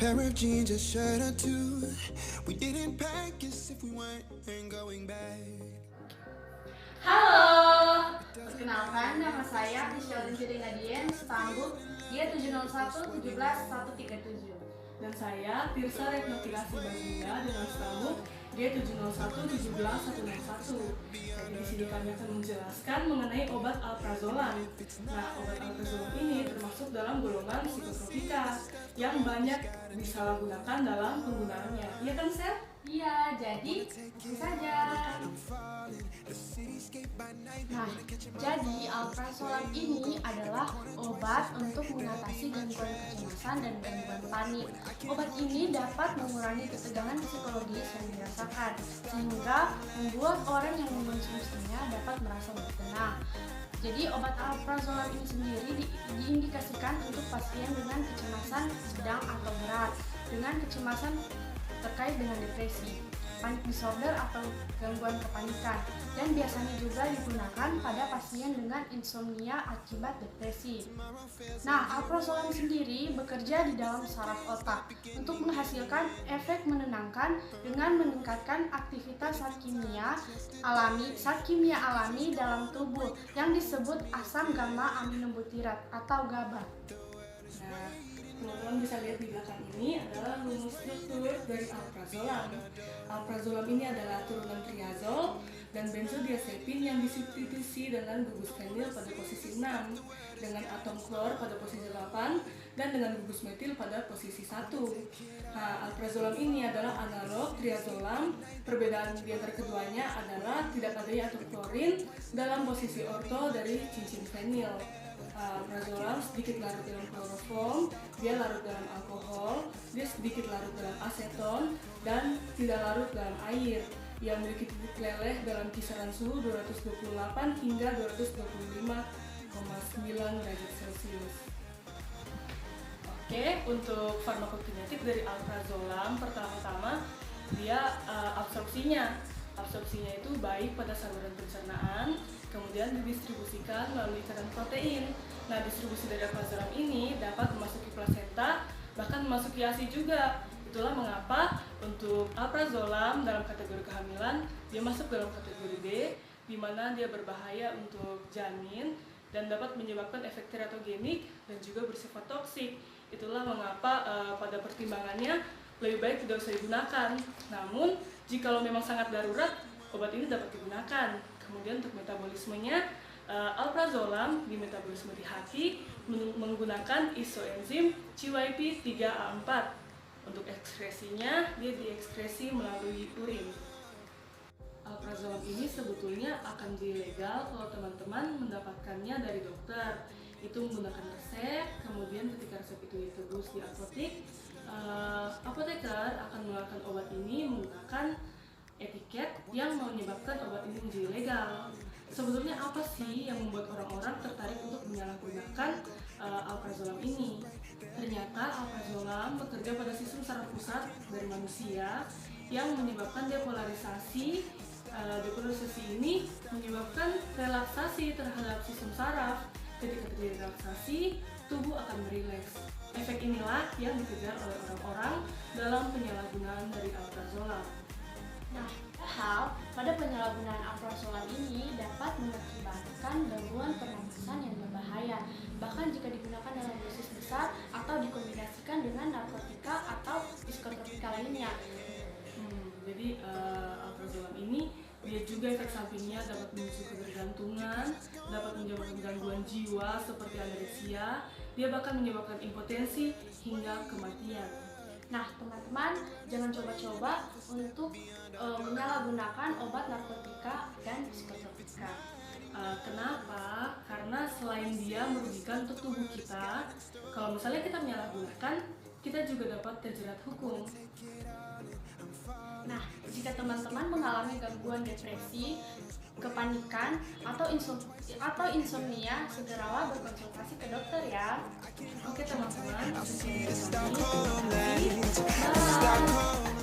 Pair of jeans, a shirt or two. We didn't pack as if we weren't going back. Halo, perkenalkan nama saya Michelle Nadien, Stambul, dia 701 17 137. Dan saya Tirsa Retnotilasi Baginda dengan Stambul, dia 701 17 101. Jadi di sini kami akan menjelaskan mengenai obat alprazolam. Nah, obat alprazolam ini termasuk dalam golongan psikotropika yang banyak disalahgunakan dalam penggunaannya. Iya kan, Sel? Iya, jadi langsung saja. Nah, jadi alprazolam ini adalah obat untuk mengatasi gangguan kecemasan dan gangguan panik. Obat ini dapat mengurangi ketegangan psikologis yang dirasakan, sehingga membuat orang yang mengonsumsinya dapat merasa lebih tenang. Jadi obat alprazolam ini sendiri diindikasikan untuk pasien dengan kecemasan sedang atau berat, dengan kecemasan terkait dengan depresi, panic disorder atau gangguan kepanikan, dan biasanya juga digunakan pada pasien dengan insomnia akibat depresi. Nah, alprazolam sendiri bekerja di dalam saraf otak untuk menghasilkan efek menenangkan dengan meningkatkan aktivitas zat kimia alami dalam tubuh yang disebut asam gamma aminobutirat atau GABA. Nah, teman-teman bisa lihat di belakang ini adalah rumus struktur dari alprazolam. Alprazolam ini adalah turunan triazol dan benzodiazepin yang disubstitusi dengan gugus fenil pada posisi 6, dengan atom klor pada posisi 8, dan dengan gugus metil pada posisi 1. Nah, alprazolam ini adalah analog triazolam. Perbedaan di antara keduanya adalah tidak adanya atom klorin dalam posisi orto dari cincin fenil. Alprazolam sedikit larut dalam kloroform, dia larut dalam alkohol, dia sedikit larut dalam aseton, dan tidak larut dalam air. Yang memiliki titik leleh dalam kisaran suhu 228 hingga 225,9 derajat Celcius. Oke, untuk farmakokinetik dari alprazolam, pertama-tama dia absorpsinya itu baik pada saluran pencernaan, kemudian didistribusikan melalui ikatan protein. Nah, distribusi dari alprazolam ini dapat memasuki plasenta, bahkan memasuki ASI juga. Itulah mengapa untuk alprazolam dalam kategori kehamilan, dia masuk dalam kategori D, di mana dia berbahaya untuk janin dan dapat menyebabkan efek teratogenik dan juga bersifat toksik. Itulah mengapa pada pertimbangannya lebih baik tidak usah digunakan. Namun, jika memang sangat darurat, obat ini dapat digunakan. Kemudian untuk metabolismenya, alprazolam di metabolisme di hati menggunakan isoenzim CYP3A4. Untuk ekskresinya, dia diekskresi melalui urin. Alprazolam ini sebetulnya akan ilegal kalau teman-teman mendapatkannya dari dokter. Itu menggunakan resep, kemudian ketika resep itu ditebus di apotek, apoteker akan mengeluarkan obat ini menggunakan etiket yang menyebabkan obat ini menjadi legal. Sebetulnya apa sih yang membuat orang-orang tertarik untuk menyalahgunakan alprazolam ini? Ternyata alprazolam bekerja pada sistem saraf pusat dari manusia yang menyebabkan depolarisasi. Depolarisasi ini menyebabkan relaksasi terhadap sistem saraf. Ketika terjadi relaksasi, tubuh akan merileks. Efek inilah yang dikejar oleh orang-orang dalam penyalahgunaan dari alprazolam. Nah, padahal pada penyalahgunaan alprazolam ini dapat mengakibatkan gangguan pernapasan yang berbahaya, bahkan jika digunakan dalam dosis besar atau dikombinasikan dengan narkotika atau psikotropika lainnya. Jadi alprazolam ini dia juga efek sampingnya dapat memicu ketergantungan, dapat menyebabkan gangguan jiwa seperti anoreksia, dia bahkan menyebabkan impotensi hingga kematian. Nah, teman-teman, jangan coba-coba untuk menyalahgunakan obat narkotika dan psikotropika. Kenapa? Karena selain dia merugikan untuk tubuh kita, kalau misalnya kita menyalahgunakan, kita juga dapat terjerat hukum. Nah, jika teman-teman mengalami gangguan depresi, kepanikan, atau insomnia, segeralah berkonsultasi ke dokter ya. Oke teman-teman, Stockholm lights, Stockholm